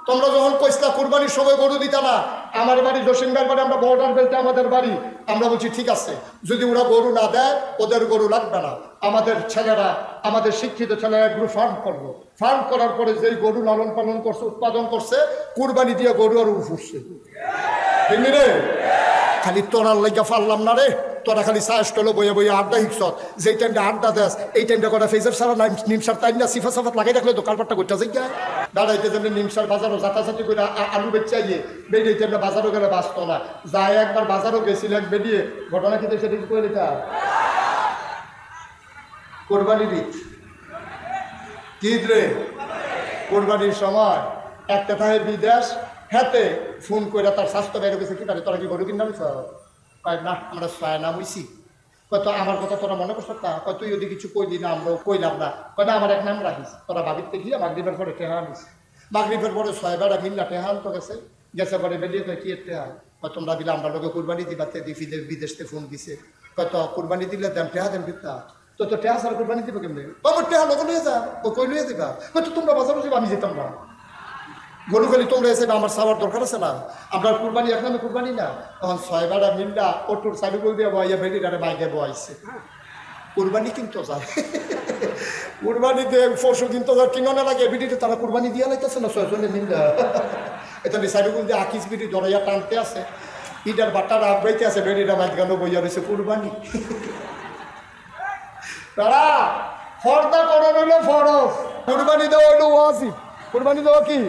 তোমরা যখন কইসলা কুরবানির সময় গরু দিতা না, আমার বাড়ি জসিমগার বাড়ি, আমরা বর্ডার বেল্টে আমাদের বাড়ি, আমরা বলছি ঠিক আছে, যদি ওরা গরু না দেয় ওদের গরু লাগবে না, আমাদের ছেলেরা, আমাদের শিক্ষিত ছেলেরা এগুলো ফার্ম করবো, ফার্ম করার পরে যেই গরু লালন পালন করছে, উৎপাদন করছে, কুরবানি দিয়ে গরু আর উঠছে। রে খালি তোরার লেগে পারলাম না রে, তোরা খালি চা স্টলে বইয়ে বইয়ে আড্ডা হিকছত, যেই টাইমটা আড্ডা দেস এই টাইমটা কটা ফেজার সারা নিমসার টাইম না সিফা সাফাত লাগাই রাখলে তো কারবারটা করতে যাই দাঁড়াইতে যেমনি নিমসার বাজারও যাতাযাতি করে আলু বেচে আইয়ে বেরিয়ে টাইমটা বাজারও গেলে বাঁচত না, যাই একবার বাজারও গেছিল এক বেরিয়ে ঘটনা কিন্তু সেটা কি করে লেখা কোরবানির ঈদ কি রে, কোরবানির সময় একটা থাকে বিদেশ, হাতে ফোন করে তার স্বাস্থ্য বেড়ে গেছে, কি তাহলে তোরা কি গরু কিনা নিছ? না আমরা ছয় নাম হইছি। কত আমার কথা তোরা মনে করছ না? কত তুই যদি কিছু কইলি না, আমরা কইলাম না, কয়না আমার এক নাম রাখিস, তোরা বাবিতে গিয়ে মাগরিবের পরে টেহা আনিস, মাগরিবের পরে ছয় বেড়া মিল্লা টেহা আনতো গেছে, গেছে পরে বেরিয়ে তো কি টেহা কয় তোমরা দিলে আমরা লোকে কুরবানি দিবাতে দিফিদের বিদেশতে ফোন দিছে, কত কুরবানি দিলে দেন টেহা দেন বিতা তো তো টেহা সার কুরবানি দিবে কেমনি? আমার টেহা লোক লইয়ে যা, ও কই লইয়ে দিবা, কত তোমরা বাজারে যাবে আমি যেতাম না, গরু খালি তোমরা এসে আমার সাবার দরকার আছে না, আপনার কুরবানি এক নামে কুরবানি না, তখন ছয় বেড়া মিল্লা অটোর সাইডুকুল দিয়ে বইয়া বেরিয়ে বাইকে বয়াইছে, কুরবানি কিন্তু যায় কুরবানি দিয়ে পরশু কিন্তু কিনে লাগে বিডিতে তারা কুরবানি দিয়ে লাইতেছে না ছয়জনে মিল্লা, এটা সাইডুকুল দিয়ে আকিস বিডি ধরাইয়া টানতে আছে, ইটার বাট্টার আব্রাইতে আছে, বেরিটা বাইক গানো বইয়া রয়েছে কুরবানি। তারা ফর্দা করানো হলো ফরজ, কুরবানি দেওয়া হলো ওয়াজিব, কুরবানি দেওয়া কি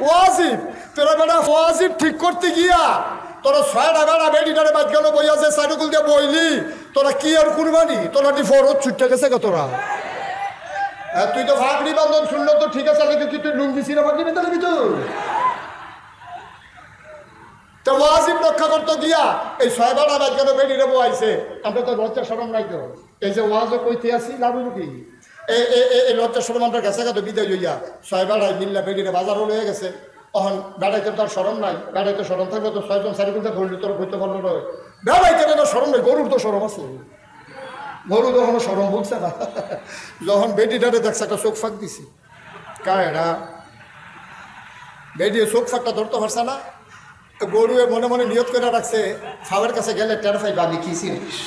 ওয়াজিব, তোরা বেটা ওয়াজিব ঠিক করতে গিয়া তোরা ছয়টা বেড়া বেডিটারে বাদ গেল বইয়া যে সাইডুকুল দিয়ে বইলি, তোরা কি আর কুরবানি, তোরা কি ফরজ ছুটতে গেছে গা তোরা? তুই তো ভাগড়ি বান্ধব শুনলো তো ঠিক আছে, কি তুই লুঙ্গি ছিঁড়ে ভাগড়ি বেঁধে নিবি তো ওয়াজিব রক্ষা করতে গিয়া এই ছয় বেড়া বাদ গেল বেডিরে বইছে, আমরা তো লজ্জা শরম নাই তো, এই যে ওয়াজও কইতে আসি লাভ কি এই লজ্জা শরম আমরা গেছে গা তো বিদায় হইয়া ছয় বেড়ায় মিল্লা বেডিরে বাজারও লয়ে গেছে, তখন বেড়াইতে তো আর সরম নাই, বেড়াইতে সরম থাকলে তো ছয়জন চারিগুলটা ধরলি তোর বইতে পারলো নয়, বেড়াইতে তো সরম নেই, গরুর তো সরম আছে, গরু তখন সরম ভুগছে না, যখন বেডিটারে দেখছে একটা চোখ ফাঁক দিছি, কায়রা বেডিয়ে চোখ ফাঁকটা ধরতে পারছে না, গরু মনে মনে নিয়ত করে রাখছে ফাওয়ার কাছে গেলে টের পাইবা আমি কি চিনিস,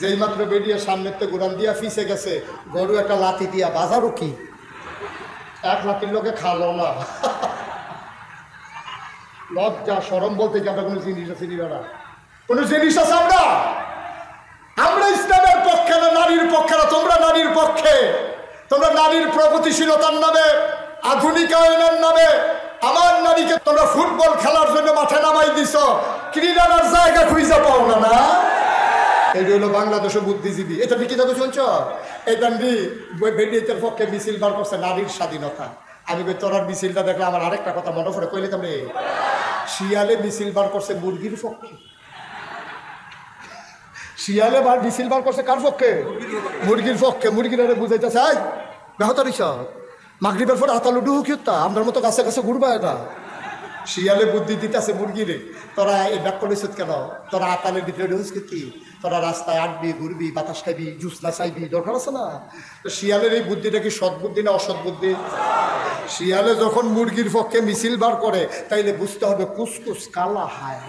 যেই মাত্র বেরিয়ে সামনের তো গোড়ান দিয়া ফিসে গেছে, গরু একটা লাথি দিয়া বাজারও কি এক লাঠির লোকে খালো না, লজ্জা সরম বলতে কি আমরা কোনো জিনিস আছে না, কোনো জিনিস আছে আমরা আমরা ইসলামের পক্ষে না নারীর পক্ষে না, তোমরা নারীর পক্ষে, তোমরা নারীর প্রগতিশীলতার নামে আধুনিকায়নের নামে আমার নারীকে তোমরা ফুটবল খেলার জন্য মাঠে নামাই দিছ, ক্রীড়ার জায়গা খুঁজে পাও না না, এটা হলো বাংলাদেশের বুদ্ধিজীবী, এটা কি কথা শুনছ? এটা বেডিয়ের পক্ষে মিছিল বার করছে নারীর স্বাধীনতা, আমি তোরার মিছিলটা দেখলে আমার আরেকটা কথা মনে পড়ে, কইলে তুমি শিয়ালে মিছিল বার করছে মুরগির পক্ষে, শিয়ালে মিছিল বার করছে কার পক্ষে? মুরগির পক্ষে, মুরগির বুঝাইতেছে আই বেহতার ইসব মাগরিবের পর হাতালু ডুহু কিতা আমার মতো কাছে কাছে ঘুরবা, এটা শিয়ালে বুদ্ধি দিতেছে মুরগিরে, তোরা এই ব্যাক করেছ কেন, তোরা আতালের ভিতরে ঢুস কি, তোরা রাস্তায় আটবি ঘুরবি বাতাস খাইবি জুসনা চাইবি, দরকার আছে না? তো শিয়ালের এই বুদ্ধিটা কি সৎ বুদ্ধি না অসৎ বুদ্ধি? শিয়ালে যখন মুরগির পক্ষে মিছিল বার করে তাইলে বুঝতে হবে কুসকুস কালা হায়,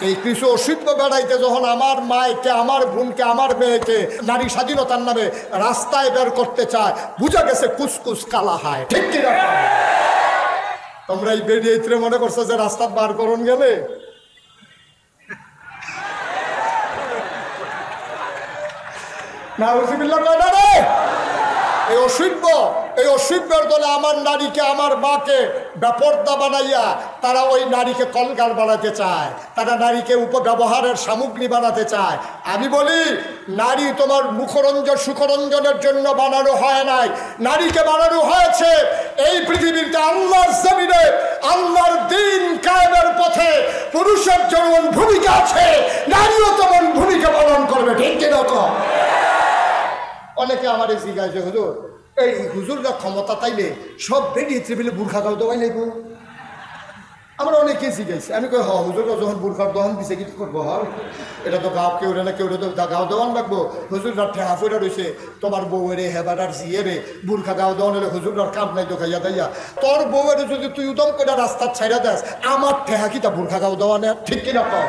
এই কিছু অসিদ্ধ বেড়াইতে যখন আমার মায়কে আমার বোনকে আমার মেয়েকে নারী স্বাধীনতার নামে রাস্তায় বের করতে চায়, বুঝা গেছে কুসকুস কালা হায়, ঠিক কিনা? তোমরা এই বেরিয়ে মনে করছো যে রাস্তা বার করুন গেলে, না উজিবিল্লাহ কয় না রে, এই অসভ্যের দলে আমার নারীকে আমার মাকে বেপর্দা বানাইয়া তারা ওই নারীকে কলগার বানাতে চায়, তারা নারীকে উপব্যবহারের সামগ্রী বানাতে চায়। আমি বলি নারী তোমার মুখরঞ্জন সুখরঞ্জনের জন্য বানানো হয় নাই, নারীকে বানানো হয়েছে এই পৃথিবীতে আল্লাহর জমিনে আল্লাহর দ্বীন কায়েমের পথে পুরুষের যেমন ভূমিকা আছে নারীও তেমন ভূমিকা পালন করবে, ঠিক কিনা? অনেকে আমার এই জিজ্ঞাসা হুজুর এই হুজুররা ক্ষমতা তাইলে সব বেরিয়ে ত্রিবিলে বুর্খা গাও দেওয়াই লাগবো, আমরা অনেকেই শিখেছি। আমি কই হুজুর যখন বুরখার দহন দিছে কি করবো? এটা তো গাঁও কেউ না কেউ তো গাঁও দেওয়ান লাগবো। হুজুররা ঠেহা ফুটা রয়েছে, তোমার বউয়েরে হেবার আর জিয়ে রে বুরখা গাঁও দেওয়ান হলে হুজুরার কাম নাই তো খাইয়া দাইয়া। তোর বউয়ের যদি তুই উদম করে রাস্তার ছাইড়া দেস, আমার ঠেহা কি তা বুরখা গাঁও দেওয়ানে? ঠিক কিনা কম?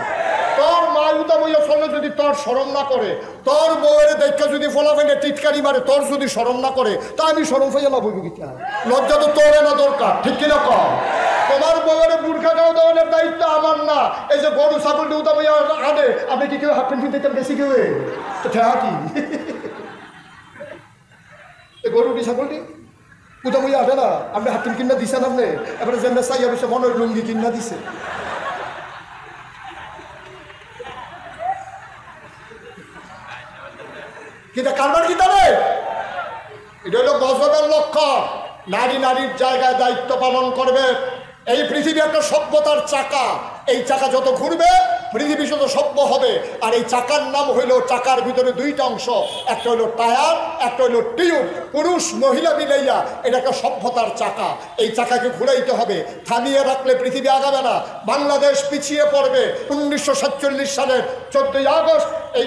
তোর মা উদম হইয়া চলে যদি তোর শরম না করে, তোর বউয়ের দেখা যদি ফলাফেনে টিটকারি মারে, তোর যদি শরম না করে, তা আমি শরম ফাইয়া লাভ হইব কিটা? লজ্জা তো তোর না দরকার। ঠিক কিনা কম? তোমার বউয়ের বুরখা গাঁও দেওয়ানোর দায়িত্ব আমার না। এই যে গরু ছাগল উদম হইয়া আনে, আপনি কি কেউ হাফ প্যান্ট কিনতে বেশি কেউ তো ঠেহা কি? গরু কি ছাগলটি উদম হইয়া আনে না, আপনি হাফ প্যান্ট কিনা দিছেন, আপনি এবারে জেন্ডার চাই অবশ্য মনের লুঙ্গি কিনা দিছে। কিনা কারবার কিনা রে? এটা হলো গজবের লক্ষণ। নারী নারীর জায়গায় দায়িত্ব পালন করবে। এই পৃথিবী একটা সভ্যতার চাকা। এই চাকা যত ঘুরবে পৃথিবী যত সভ্য হবে। আর এই চাকার নাম হইল, চাকার ভিতরে দুইটা অংশ, একটা হইল টায়ার, একটা হইল টিউব। পুরুষ মহিলা মিলাইয়া এটা একটা সভ্যতার চাকা। এই চাকাকে ঘুরাইতে হবে। থামিয়ে রাখলে পৃথিবী আগাবে না, বাংলাদেশ পিছিয়ে পড়বে। 1947 সালের 14ই আগস্ট এই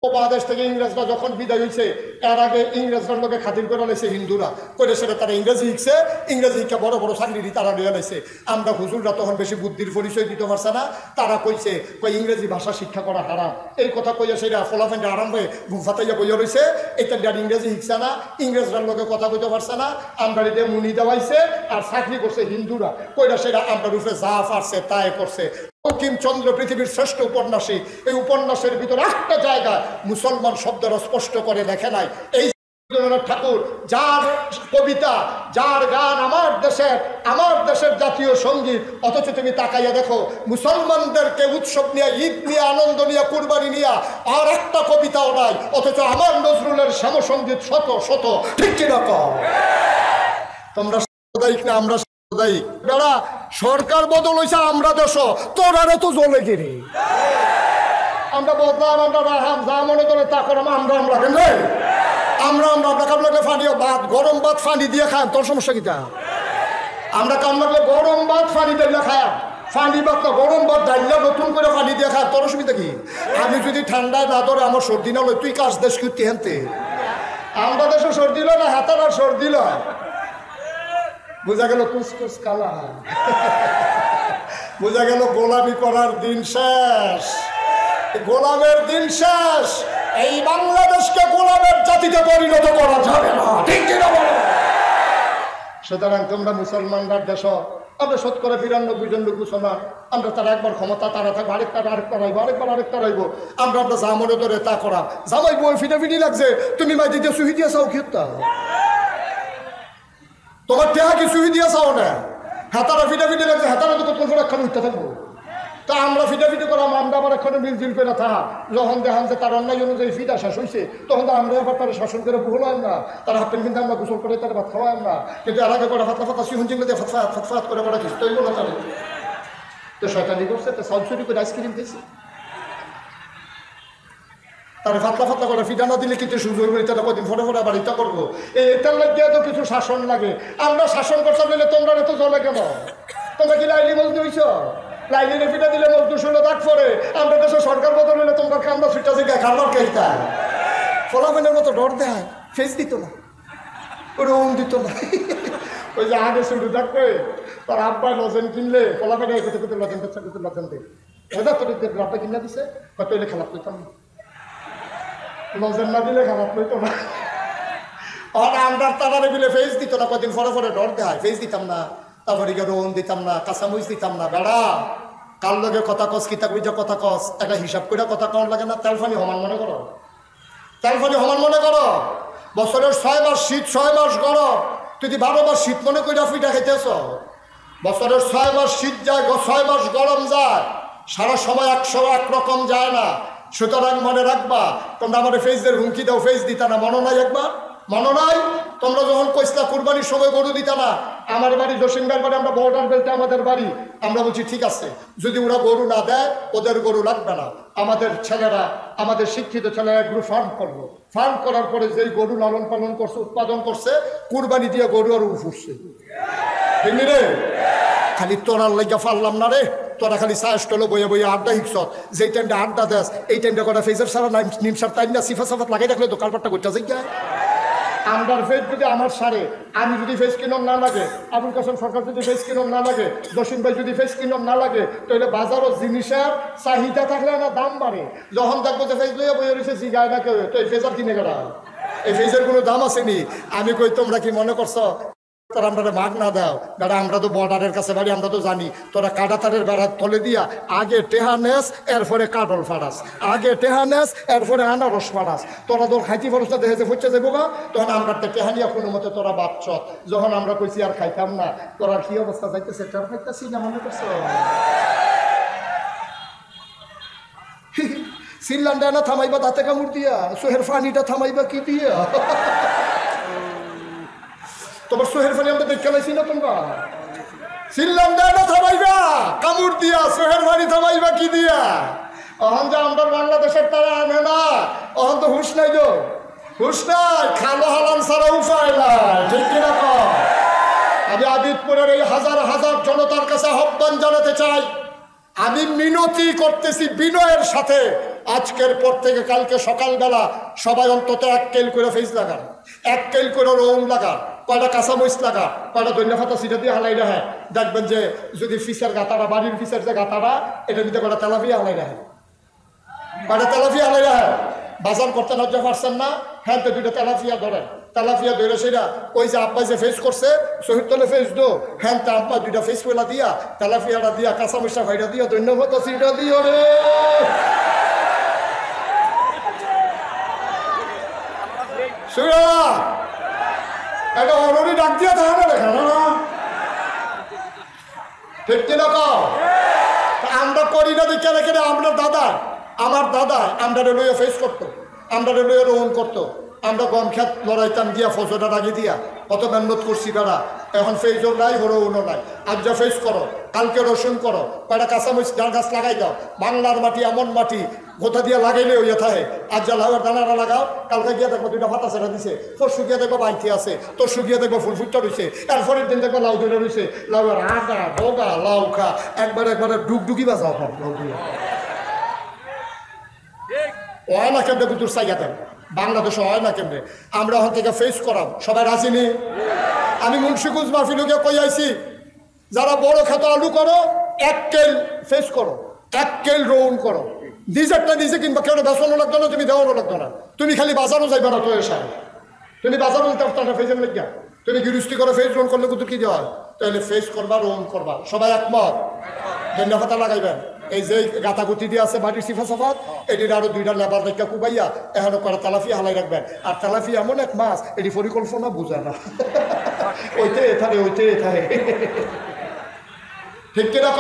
উপমহাদেশ থেকে ইংরেজরা যখন বিদায় হয়েছে, এর আগে ইংরেজরার লোকে খাতির করে লাইছে হিন্দুরা করে, সেটা তারা ইংরেজি শিখছে। ইংরেজি শিক্ষা বড় বড় চাকরি তারা নিয়ে লাইছে। আমরা হুজুররা তখন বেশি বুদ্ধির পরিচয় দিতে পারছে না। তারা কইছে ইংরেজি ভাষা শিক্ষা করা হারাম। এই কথা কইয়া সেটা ফলাফেন্ডে আরাম হয়ে ঘুম ফাতাইয়া বইয়া রয়েছে। এটা ইংরেজি শিখছে না, ইংরেজরার লোকে কথা কইতে পারছে না। আমরা এতে মুনি দেওয়াইছে আর চাকরি করছে হিন্দুরা কইরা, সেটা আমরা রূপে যা পারছে তাই করছে। বঙ্কিমচন্দ্র পৃথিবীর শ্রেষ্ঠ উপন্যাসী। এই উপন্যাসের ভিতরে একটা জায়গায় মুসলমান শব্দটা স্পষ্ট করে লেখে নাই। এই ঠাকুর যার কবিতা, যার গান আমার দেশের জাতীয় সঙ্গীত, অথচ তুমি তাকাইয়া দেখো মুসলমানদেরকে উৎসব নিয়ে, ঈদ নিয়ে, আনন্দ নিয়ে, কুরবানি নিয়ে আর একটা কবিতাও নাই। অথচ আমার নজরুলের শ্যামসঙ্গীত শত শত। ঠিক কিনা কম? তোমরা সাম্প্রদায়িক না আমরা সাম্প্রদায়িক? বেড়া সরকার বদল হয়েছে, আমরা দেশ তোরারে তো জ্বলে গেরে। আমরা বদলাম, আমরা রাহাম, যা মনে করে তা করাম। আমরা কেন আমরা কাম লাগলে ফানিও ভাত, গরম ভাত ফানি দিয়ে খাম, তোর সমস্যা কিটা? আমরা কাম লাগলে গরম ভাত ফানি দিয়ে খাম, ফানি ভাত না গরম ভাত ডাইলা নতুন করে ফানি দিয়ে খাম, তোর অসুবিধা কি? আমি যদি ঠান্ডায় না ধরে আমার সর্দি না হলে তুই কাজ দেশ করতে হেনতে। আমরা দেশে সর্দি ল না, হাতার আর সর্দি লয়। বোঝা গেল কুসকুস কালা, বোঝা গেল গোলামি করার দিন শেষ, গোলামের দিন শেষ। এই বাংলাদেশকে গোলামের জাতিতে পরিণত করা যাবে না। ঠিক কিনা বলো? সুতরাং তোমরা মুসলমানরা দেশ, আমরা 93% জন লোক মুসলমান। আমরা তারা একবার ক্ষমতা তারা থাকবো, আরেকটা রাইবো, আরেকটা রাইবো। আমরা যা মনে ধরে তা করা। জামাই বই ফিটাফিটি লাগছে, তুমি মাই দিতে সুহি দিয়ে চাও খেতা, তোমার টেহা কি সুহি দিয়ে চাও না? হাতারা ফিটাফিটি লাগছে, হাতারা তো কত একখানে উঠতে থাকবো। তা আমরা ফিটাফিটি করাম, আমরা আবার এখানে মিলজিল করে থাকা। যখন দেখান যে তার অন্যায় অনুযায়ী ফিটা শেষ হয়েছে, তখন তো আমরা এবার তারা শাসন করে ভুলাম না। তারা হাফ প্যান্ট কিনতে আমরা গোসল করে তারা ভাত খাওয়াম না। কিন্তু এর আগে করে ফাতলা সিহন চিংড়ি দিয়ে ফাতফাত করে বড় কিছু তৈরি না। তারা তো শয়তানি করছে, তো সাউথ চুরি করে আইসক্রিম খেয়েছে। তারা ফাতলা করে ফিটা না দিলে কিছু সুযোগ করি, তারা কদিন ফটো আবার এটা করবো। এটার লাগে তো কিছু শাসন লাগে। আমরা শাসন করতে দিলে তোমরা তো চলে কেন? তোমরা কি লাইলি মজদুর হইছ? লাইনে ফিটা দিলে মজদুর শুনে দাগ পরে। আমরা দেশে সরকার বদল হইলে তোমরা কান্দা ফিটা জিগায় খাবার খেলতে ফলাফেনের মতো ডর দেয়, ফেস দিত না, রং দিত না। ওই যে আগে শুরু থাকবে তার আব্বাই লজেন কিনলে ফলাফেনে কোথায় কোথায় লজেন করছে, কোথায় লজেন দেয় ওটা তোর রাব্বা কিনা দিছে, কত এলে খারাপ লইতাম না, লজেন না দিলে খারাপ লইতো না। আর আমরা তারারে মিলে ফেস দিত না, কদিন ফরে ডর দেয়, ফেস দিতাম না। তারপরে রোহন দিতাম না, কাঁচামরিচ দিতাম না। বেড়া কার লগে কথা কস, কিতা কইজা কথা কস, একটা হিসাব করে কথা কম লাগে না? তেলফানি সমান মনে করো, তেলফানি সমান মনে করো। বছরের 6 মাস শীত, 6 মাস গরম, তুই 12 মাস শীত মনে কইরা ফিটা খাইতেছ। বছরের 6 মাস শীত যায়, 6 মাস গরম যায়, সারা সময় একরকম যায় না। সুতরাং মনে রাখবা, তোমরা আমাদের ফেসদের হুমকি দাও, ফেস দিতা না, মনে নাই একবার? মনে নাই? তোমরা যখন কইসলা কুরবানির সময় গরু দিতা না, আমার বাড়ি জসিমগার বাড়ি, আমরা বর্ডার বেল্টে আমাদের বাড়ি। আমরা বলছি ঠিক আছে, যদি ওরা গরু না দেয় ওদের গরু লাগবে না। আমাদের ছেলেরা, আমাদের শিক্ষিত ছেলেরা গরু ফার্ম করবো। ফার্ম করার পরে যেই গরু লালন পালন করছে, উৎপাদন করছে, কুরবানি দিয়ে গরু আর উঠছে। রে খালি তোরার লাগিয়া পারলাম না রে, তোরা খালি চাষ টলো বইয়ে বইয়ে আড্ডা হিকস, যেই টাইমটা আড্ডা দেস এই টাইমটা কটা ফেসের সারা নিমসার তাই না সিফা সাফাত লাগাই রাখলে তো কারবারটা করতে যাই। আমার ফেস যদি আমার সারে, আমি যদি ফেস কিনম না লাগে, আবুল কাসেম সরকার যদি ফেস কিনম না লাগে, জসিম ভাই যদি ফেস কিনম না লাগে, তাহলে বাজারও জিনিসের চাহিদা থাকলে না দাম বাড়ে। যখন দেখবো যে ফেস লইয়া বইয়ে রয়েছে জিগায় না কেউ, তো এই ফেসার কিনে গেলা, এই ফেসের কোনো দাম আসেনি। আমি কই তোমরা কি মনে করছো তোরা আমরা ভাগ না দাও? দাদা আমরা তো বর্ডারের কাছে বাড়ি, আমরা তো জানি তোরা কাটাতারের বেড়া তলে দিয়া আগে টেহা নেস, এরপরে কাটল ফাড়াস, আগে টেহা নেস এরপরে আনারস ফাড়াস। তোরা তোর খাইতি ফরসটা দেখে যে ফুটছে যাবো গা, তখন আমরা টেহা নিয়ে কোনো মতে তোরা বাচ্চ। যখন আমরা কইছি আর খাইতাম না, তোরা কি অবস্থা যাইতেছে তার খাইতেছি না, মনে করছো? সিনল্যান্ডে না থামাইবা দাঁতে কামড় দিয়া, সোহের ফানিটা থামাইবা কি দিয়া? তোমার সোহের ফানি আমরা দেখে লাইছি না, তোমরা সিনল্যান্ডে না থামাইবা কামড় দিয়া, সোহের ফানি থামাইবা কি দিয়া? অহন যে আমরা বাংলাদেশের তারা আনে না, অহন তো হুশ নাই, গো হুশ নাই, খালো হালান ছাড়া উপায় নাই, ঠিক কিনা? আমি আবিদপুরের এই হাজার হাজার জনতার কাছে আহ্বান জানাতে চাই, আমি মিনতি করতেছি বিনয়ের সাথে, আজকের পর থেকে কালকে সকালবেলা সবাই অন্তত 1 কেল করে ফেস লাগান, 1 কেল করে রৌন লাগান, কয়টা কাঁচামরিচ লাগান, কয়টা ধনিয়া পাতা সিটা দিয়ে হালাই রাখে। দেখবেন যে যদি ফিসের গাতাটা, বাড়ির ফিসের যে গাতাটা, এটা দিতে কয়টা তেলাপিয়া হালাই রাখে, কয়টা তেলাপিয়া হালাই রাখে। বাজার করতে লজ্জা পারছেন না, হ্যাঁ তো 2টা তেলাপিয়া ধরেন, তেলাপিয়া ধরে সেটা ওই যে আব্বা যে ফেস করছে শহীদ তলে ফেস দো, হ্যাঁ তা আব্বা 2টা ফেস পেলা দিয়া, তেলাপিয়াটা দিয়া, কাঁচামরিচটা ভাইটা দিয়া, ধন্যবাদ সিটা দিও রে। একটা অরণি ডাক দিয়া থাকে না, দেখা না, ঠিক কিনা? আমরা করি না দেখে রেখে আমরা দাদা, আমার দাদা আমরা রেলওয়ে ফেস করতো, আমরা রেলওয়ে রোহন করতো, আমরা গম খেত লড়াইতাম দিয়া, ফসলটা রাখি দিয়া, কত মেহনত করছি বেড়া। এখন ফেসও নাই, হরৌনও নাই। আজ যা ফেস করো, কালকে রসুন করো, কয়টা কাঁচামরিচ ডাল গাছ লাগাই দাও। বাংলার মাটি এমন মাটি, গোথা দিয়ে লাগাইলে ওই থাকে। আজ যা লাগাও দানাটা লাগাও, কালকে গিয়ে দেখবো 2টা পাতা ছেড়া দিছে, পরশু গিয়ে দেখবো বাইতে আছে, তরশু গিয়ে দেখবো ফুল ফুটটা রয়েছে, এরপরের দিন দেখবো লাউ ধরে রয়েছে, লাউয়ের আটা ডোগা লাউ খা, একবারে ডুগডুগি বাজাও লাউ দিয়ে হয় না কেমনে বুতুর চাইয়া দেন, বাংলাদেশে হয় না কেমনে। আমরা ওখান থেকে ফেস করাম, সবাই রাজি নি? আমি মুন্সিগঞ্জ মাহফিলকে কই আইছি, যারা বড় খেত আলু করো 1 কেল ফেস করো, 1 কেল রোন করো, নিজেরটা নিজে কিনবা, কেউ বেসনও লাগতো না, তুমি দেওয়ানো লাগতো না, তুমি খালি বাজারও যাইবা না, তো এসে তুমি বাজারও যেতে ফেসের লেগা, তুমি গৃহস্থী করে ফেস রোন করলে কিন্তু কি দেওয়া হয়? তাহলে ফেস করবা, রোন করবা, সবাই একমত? ধন্যবাদ লাগাইবেন। এই যে গাতাগুতি দিয়ে আছে বাড়ির সিফা সাফাত, এটির আরো 2টা লেবার রেখা কুবাইয়া এখনো করে তেলাফি হালাই রাখবেন। আর তেলাফি এমন এক মাছ, এটি পরিকল্পনা বোঝা না, ওইতে থাকে, ওইতে থাকে, ঠিক কিনা?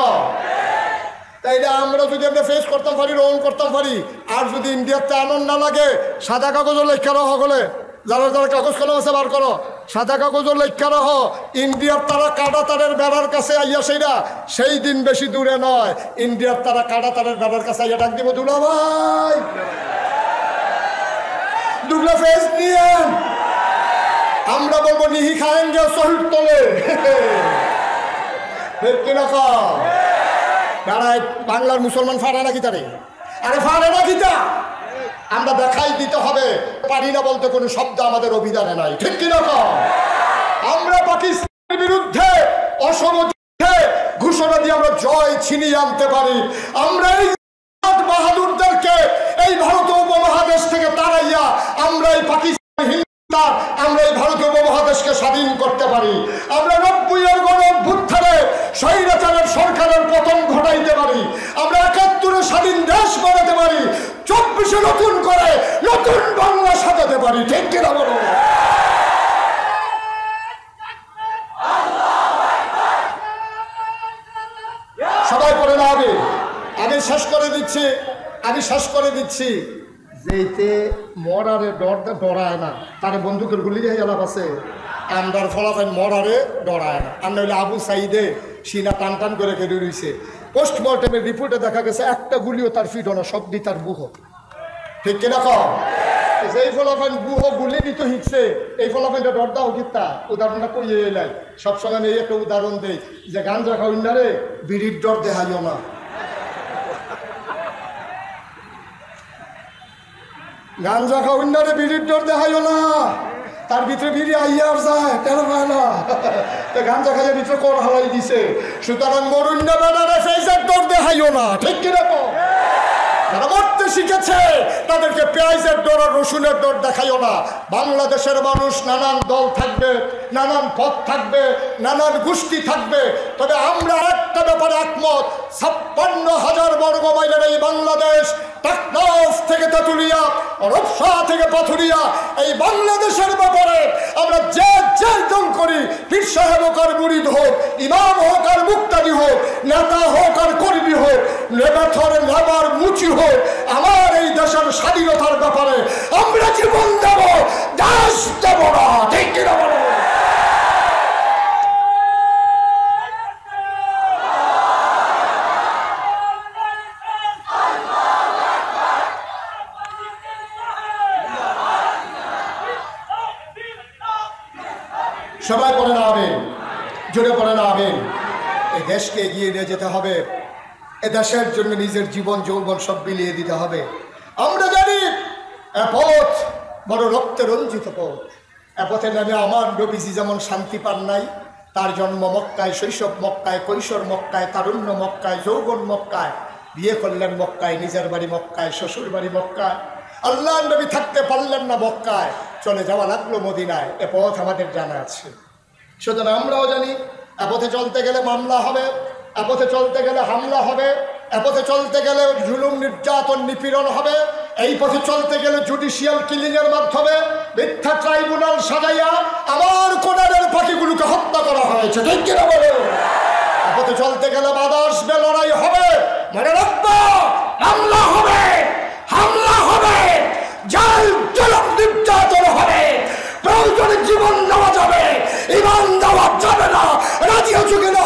তাইলে আমরা যদি আমরা ফেস করতাম পারি, রোহন করতাম পারি, আর যদি ইন্ডিয়াতে আনন্দ না লাগে, সাদা কাগজও লেখা রাখো, হলে যারা যারা কাগজ কলম আছে বার করো, সাদা কাগজও লেখা রাখো, ইন্ডিয়ার তারা কাটা তারের বেড়ার কাছে আইয়া সেইরা, সেই দিন বেশি দূরে নয়, ইন্ডিয়ার তারা কাটা তারের বেড়ার কাছে আইয়া ডাক দিব, দুলা ভাই দুগলা ফেস নিয়ে আমরা বলবো নিহি খায়েঙ্গে শহীদ তলে, কিনা? বাংলার মুসলমান ফাড়ে নাকি তারে? আরে ফাড়ে নাকি তা? আমরা দেখাই দিতে হবে, পারি না বলতে কোনো শব্দ আমাদের অভিধানে নাই, ঠিক কিনা? আমরা পাকিস্তানের বিরুদ্ধে অসম যুদ্ধে ঘোষণা দিয়ে আমরা জয় ছিনিয়ে আনতে পারি। আমরা এই বাহাদুরদেরকে এই ভারতীয় উপমহাদেশ থেকে তাড়াইয়া আমরা এই পাকিস্তান হিন্দুস্তান, আমরা এই ভারতীয় উপমহাদেশকে স্বাধীন করতে পারি। আমরা 90-এর গণ অভ্যুত্থানে স্বৈরাচারের সরকারের পতন ঘটাইতে পারি। আমরা 71-এ স্বাধীন দেশ বানাতে পারি। 24-এ নতুন করে নতুন বাংলা সাজাতে পারি, ঠিক কিনা বলো? সবাই পড়ে না, আমি শেষ করে দিচ্ছি, যেতে মরারে ডরায় না, তারে বন্দুকের গুলি দিয়ে এলাপ আছে, আমরার ফলাফল মরারে ডরায় না। আর নইলে আবু সাইদে সিনা টান টান করে কেটে রয়েছে, পোস্টমর্টমের রিপোর্টে দেখা গেছে একটা গুলিও তার ফিট না, সব দিয়ে তার বুহ, ঠিক কিনা? এই ফলাফল গুহ গুলি নিতে শিখছে, এই ফলাফলটা ডর দাও কিতা উদাহরণটা কইয়ে এলাই। সবসময় এই একটা উদাহরণ দেই যে গাঞ্জা খাওয়াই না রে, বিড়ির ডর দেখাইও না। গাঞ্জা খাওয়াই না রে, বিড়ির ডর দেখাইও না। তার ভিতরে বিড়ি আইয়ার যায়, টের পায় না। তো গাঞ্জা খাইয়ে ভিতরে কর হারাই দিছে। সুতরাং মরুন্না বেড়ারে ফেইজার ডর দেখাইও না, ঠিক কিনা? যারা মরতে শিখেছে তাদেরকে পেঁয়াজের ডর আর রসুনের ডর দেখাইও না। বাংলাদেশের মানুষ নানান দল থাকবে, নানান পথ থাকবে, নানান গোষ্ঠী থাকবে, তবে আমরা একটা ব্যাপারে একমত। 56,000 বর্গ মাইলের এই বাংলাদেশ, টেকনাফ থেকে তেঁতুলিয়া, রূপসা থেকে পাথুরিয়া, এই বাংলাদেশের ব্যাপারে আমরা যে দল করি, পীর সাহেব হোক আর মুরিদ হোক, ইমাম হোক আর মুক্তাদি হোক, নেতা হোক আর কর্মী হোক, লেবাথর লেবার মুচি হোক, আমার এই দেশের স্বাধীনতার ব্যাপারে আমরা জীবন দেব, দেশ দেব না, ঠিক কিনা বলো? সবাই পড়ে না আবেন, জোরে পড়ে না আবেন। এই দেশকে এগিয়ে নিয়ে যেতে হবে, এ দেশের জন্য নিজের জীবন যৌবন সব বিলিয়ে দিতে হবে। আমরা জানি এ পথ বড় রক্তে রঞ্জিত পথ। এ পথে নামে আমার নবীজি যেমন শান্তি পান নাই, তার জন্ম মক্কায়, শৈশব মক্কায়, কৈশোর মক্কায়, তারুণ্য মক্কায়, যৌবন মক্কায়, বিয়ে করলেন মক্কায়, নিজের বাড়ি মক্কায়, শ্বশুর বাড়ি মক্কায়। আল্লাহ নবী থাকতে পারলেন না মক্কায়, চলে যাওয়া লাগলো মদিনায়। এ পথ আমাদের জানা আছে। সুতরাং আমরাও জানি এ পথে চলতে গেলে মামলা হবে, এ পথে চলতে গেলে হামলা হবে, এ পথে চলতে গেলে জুলুম নির্যাতন নিপীড়ন হবে, এই পথে চলতে গেলে জুডিশিয়াল কিলিং এর মাধ্যমে মিথ্যা ট্রাইব্যুনাল সাজাইয়া আমার কোনারের পাখিগুলোকে হত্যা করা হয়েছে, ঠিক কিনা বলো? এ পথে চলতে গেলে বাধা আসবে, লড়াই হবে, মনে রাখবো হামলা হবে, হামলা হবে, জাল জুলুম নির্যাতন হবে, প্রয়োজনে জীবন দেওয়া যাবে, ইমান দেওয়া যাবে না। রাজি আছো কিনা?